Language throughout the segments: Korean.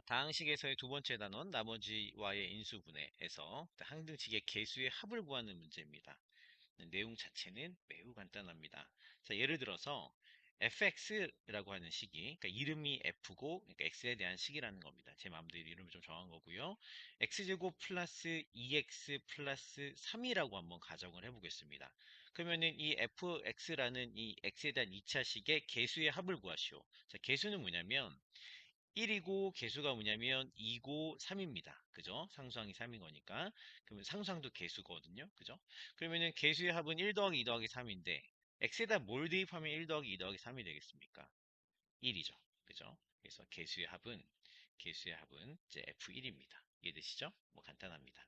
다항식에서의 두 번째 단원 나머지와의 인수분해에서 항등식의 개수의 합을 구하는 문제입니다. 내용 자체는 매우 간단합니다. 자, 예를 들어서 fx라고 하는 식이, 그러니까 이름이 f고, 그러니까 x에 대한 식이라는 겁니다. 제 마음대로 이름을 좀 정한 거고요. x제곱 플러스 2x 플러스 3이라고 한번 가정을 해보겠습니다. 그러면은 이 fx라는 이 x에 대한 2차식의 개수의 합을 구하시오. 자, 개수는 뭐냐면 1이고 개수가 뭐냐면 2고 3입니다. 그죠? 상수항이 3인 거니까. 그러면 상수항도 개수거든요. 그죠? 그러면은 개수의 합은 1 더하기 2 더하기 3인데 x에다 뭘 대입하면 1 더하기 2 더하기 3이 되겠습니까? 1이죠. 그죠? 그래서 개수의 합은 이제 f1입니다. 이해되시죠? 뭐 간단합니다.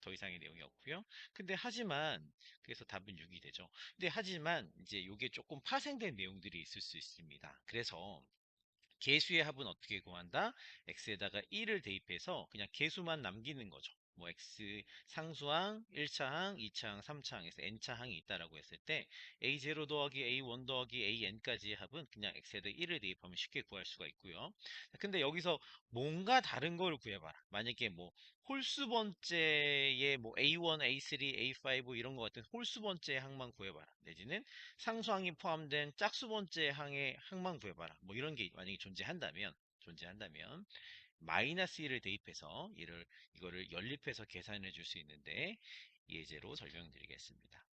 더 이상의 내용이 없고요. 근데 하지만 그래서 답은 6이 되죠. 근데 하지만 이제 요게 조금 파생된 내용들이 있을 수 있습니다. 그래서 개수의 합은 어떻게 구한다? x에다가 1을 대입해서 그냥 개수만 남기는 거죠. 뭐 x 상수항, 1차항, 2차항, 3차항에서 n차항이 있다라고 했을 때 a0 더하기 a1 더하기 an까지의 합은 그냥 x에다 1을 대입하면 쉽게 구할 수가 있고요. 근데 여기서 뭔가 다른 걸 구해봐라. 만약에 뭐 홀수 번째의 뭐 a1, a3, a5 이런 것 같은 홀수 번째 항만 구해봐라. 내지는 상수항이 포함된 짝수 번째 항의 항만 구해봐라. 뭐 이런 게 만약에 존재한다면 마이너스 1을 대입해서 이거를 연립해서 계산해 줄 수 있는데 예제로 설명드리겠습니다.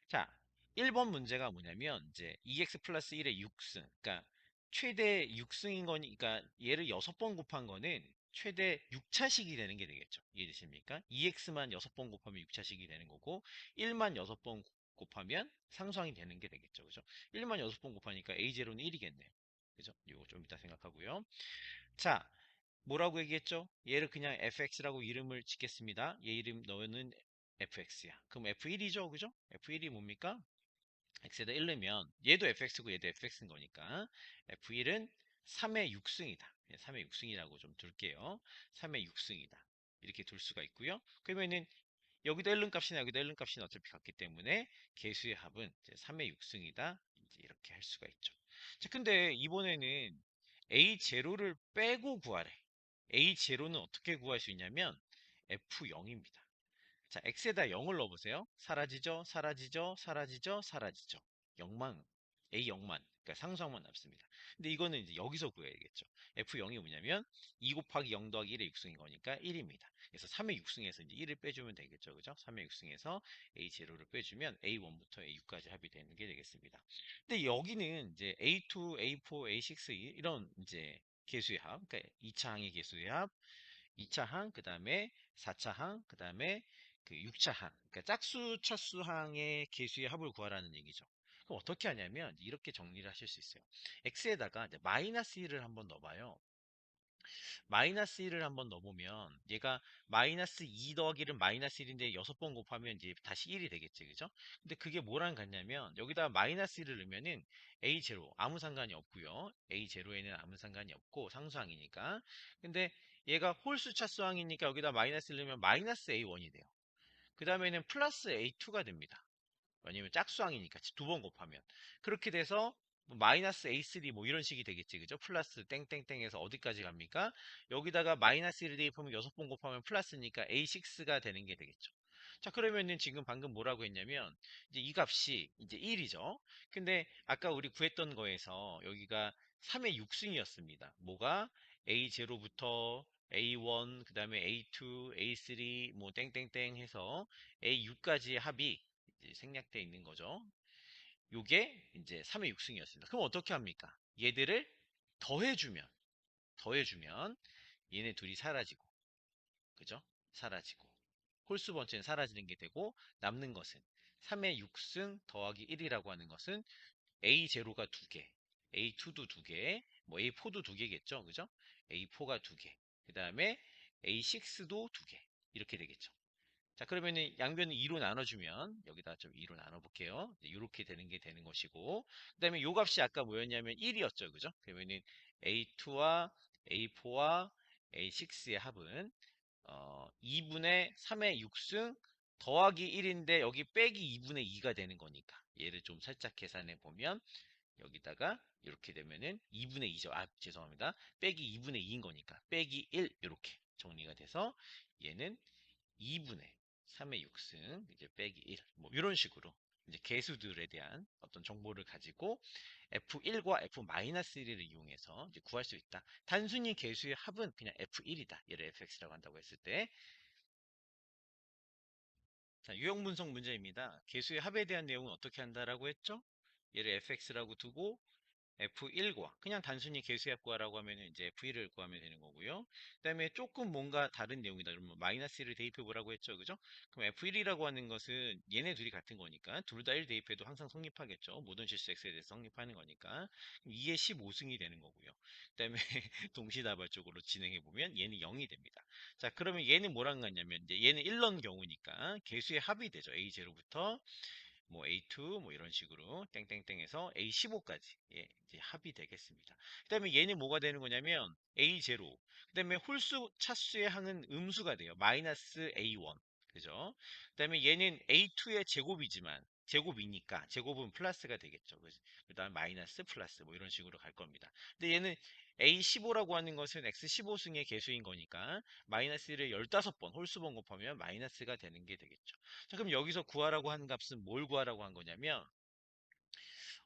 자, 1번 문제가 뭐냐면 이제 2x 플러스 1의 6승. 그러니까 최대 6승인 거니까 얘를 6번 곱한 거는 최대 6차식이 되는 게 되겠죠. 이해되십니까? 2x만 6번 곱하면 6차식이 되는 거고 1만 6번 곱하면 상수항이 되는 게 되겠죠. 그죠? 1만 6번 곱하니까 a0는 1이겠네요. 그죠? 이거 좀 이따 생각하고요. 자, 뭐라고 얘기했죠? 얘를 그냥 fx라고 이름을 짓겠습니다. 얘 이름 너는 fx야. 그럼 f1이죠, 그죠? f1이 뭡니까? x에다 1 넣으면 얘도 fx고 얘도 fx인 거니까 f1은 3의 6승이다. 3의 6승이라고 좀 둘게요. 3의 6승이다. 이렇게 둘 수가 있고요. 그러면은 여기다 1른 값이나 여기다 1른 값이 어차피 같기 때문에 개수의 합은 이제 3의 6승이다. 이렇게 할 수가 있죠. 자, 근데 이번에는 a0를 빼고 구하래. a0는 어떻게 구할 수 있냐면 f0입니다. 자, x에다 0을 넣어보세요. 사라지죠, 사라지죠, 사라지죠, 사라지죠. 0만, a0만, 그러니까 상수항만 남습니다. 근데 이거는 이제 여기서 구해야겠죠. f0이 뭐냐면 2 곱하기 0 더하기 1의 6승인 거니까 1입니다. 그래서 3의 6승에서 이제 1을 빼주면 되겠죠. 그죠? 3의 6승에서 a0를 빼주면 a1부터 a6까지 합이 되는 게 되겠습니다. 근데 여기는 이제 a2, a4, a6 이런 이제 개수의 합, 그러니까 2차항의 개수의 합, 2차항, 그 다음에 4차항, 그 다음에 그 6차항, 그러니까 짝수, 차수항의 개수의 합을 구하라는 얘기죠. 그럼 어떻게 하냐면 이렇게 정리를 하실 수 있어요. x에다가 이제 마이너스 1을 한번 넣어봐요. 마이너스 1을 한번 넣어보면 얘가 마이너스 2 더하기 1은 마이너스 1인데 6번 곱하면 이제 다시 1이 되겠지, 그죠? 근데 그게 뭐랑 같냐면 여기다 마이너스 1을 넣으면은 a0 아무 상관이 없고요. a0에는 아무 상관이 없고 상수항이니까. 근데 얘가 홀수 차수항이니까 여기다 마이너스 1 넣으면 마이너스 a1이 돼요. 그 다음에는 플러스 a2가 됩니다. 왜냐면 짝수항이니까 두 번 곱하면 그렇게 돼서 뭐 마이너스 A3 뭐 이런 식이 되겠지, 그죠? 플러스 땡땡땡에서 어디까지 갑니까? 여기다가 마이너스 1을 대입하면 6번 곱하면 플러스니까 A6가 되는 게 되겠죠. 자, 그러면은 지금 방금 뭐라고 했냐면 이제 이 값이 이제 1이죠. 근데 아까 우리 구했던 거에서 여기가 3의 6승이었습니다. 뭐가 A0부터 A1, 그 다음에 A2, A3, 뭐 땡땡땡 해서 A6까지의 합이 이제 생략되어 있는 거죠. 요게 이제 3의 6승이었습니다. 그럼 어떻게 합니까? 얘들을 더해주면 얘네 둘이 사라지고, 그죠? 사라지고. 홀수 번째는 사라지는 게 되고 남는 것은 3의 6승 더하기 1이라고 하는 것은 A0가 2개, A2도 2개, 뭐 A4도 2개겠죠, 그죠? A4가 2개, 그 다음에 A6도 2개 이렇게 되겠죠. 자, 그러면은 양변을 2로 나눠주면 여기다 좀 2로 나눠볼게요. 이렇게 되는 게 되는 것이고 그 다음에 요 값이 아까 뭐였냐면 1이었죠. 그죠? 그러면은 A2와 A4와 A6의 합은 2분의 3의 6승 더하기 1인데 여기 빼기 2분의 2가 되는 거니까 얘를 좀 살짝 계산해 보면 여기다가 이렇게 되면은 2분의 2죠. 아, 죄송합니다. 빼기 2분의 2인 거니까 빼기 1 이렇게 정리가 돼서 얘는 2분의 3의 6승 이제 빼기 1 뭐 이런 식으로 이제 개수들에 대한 어떤 정보를 가지고 F1과 F-1을 이용해서 이제 구할 수 있다. 단순히 개수의 합은 그냥 F1이다. 얘를 fx라고 한다고 했을 때 자, 유형 분석 문제입니다. 개수의 합에 대한 내용은 어떻게 한다라고 했죠? 얘를 fx라고 두고 F1과 그냥 단순히 개수합 구하라고 하면 이제 F1을 구하면 되는 거고요. 그다음에 조금 뭔가 다른 내용이다. 그러면 마이너스 1을 대입해 보라고 했죠. 그죠? 그럼 F1이라고 하는 것은 얘네 둘이 같은 거니까 둘 다 1 대입해도 항상 성립하겠죠. 모든 실수 x에 대해서 성립하는 거니까. 2의 15승이 되는 거고요. 그다음에 동시다발적으로 진행해 보면 얘는 0이 됩니다. 자, 그러면 얘는 뭐랑 같냐면 이제 얘는 1런 경우니까 개수의 합이 되죠. A0부터 뭐 A2 뭐 이런 식으로 땡땡땡해서 A15까지 예, 이제 합이 되겠습니다. 그다음에 얘는 뭐가 되는 거냐면 A0 그다음에 홀수 차수의 항은 음수가 돼요. 마이너스 A1 그죠? 그다음에 얘는 A2의 제곱이지만 제곱이니까 제곱은 플러스가 되겠죠. 그다음 마이너스 플러스 뭐 이런 식으로 갈 겁니다. 근데 얘는 A15라고 하는 것은 X15승의 개수인 거니까 마이너스를 15번 홀수번 곱하면 마이너스가 되는 게 되겠죠. 자, 그럼 여기서 구하라고 한 값은 뭘 구하라고 한 거냐면,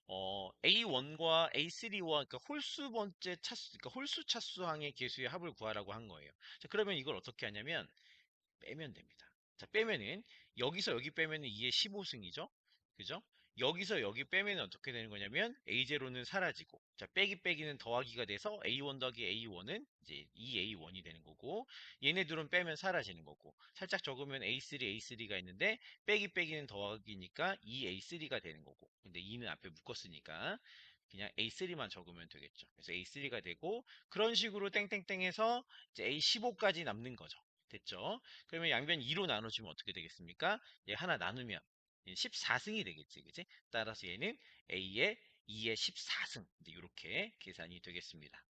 A1과 A3와 그러니까 홀수 번째 차수, 그러니까 홀수 차수항의 개수의 합을 구하라고 한 거예요. 자, 그러면 이걸 어떻게 하냐면, 빼면 됩니다. 자, 빼면은, 여기서 여기 빼면은 2의 15승이죠? 그죠? 여기서 여기 빼면 어떻게 되는 거냐면, A0는 사라지고, 자, 빼기 빼기는 더하기가 돼서 A1 더하기 A1은 이제 2A1이 되는 거고, 얘네들은 빼면 사라지는 거고, 살짝 적으면 A3가 있는데, 빼기 빼기는 더하기니까 2A3가 되는 거고, 근데 2는 앞에 묶었으니까, 그냥 A3만 적으면 되겠죠. 그래서 A3가 되고, 그런 식으로 땡땡땡 해서 이제 A15까지 남는 거죠. 됐죠? 그러면 양변 2로 나눠주면 어떻게 되겠습니까? 얘 하나 나누면 14승이 되겠지, 그지? 따라서 얘는 A의 2의 14승 이렇게 계산이 되겠습니다.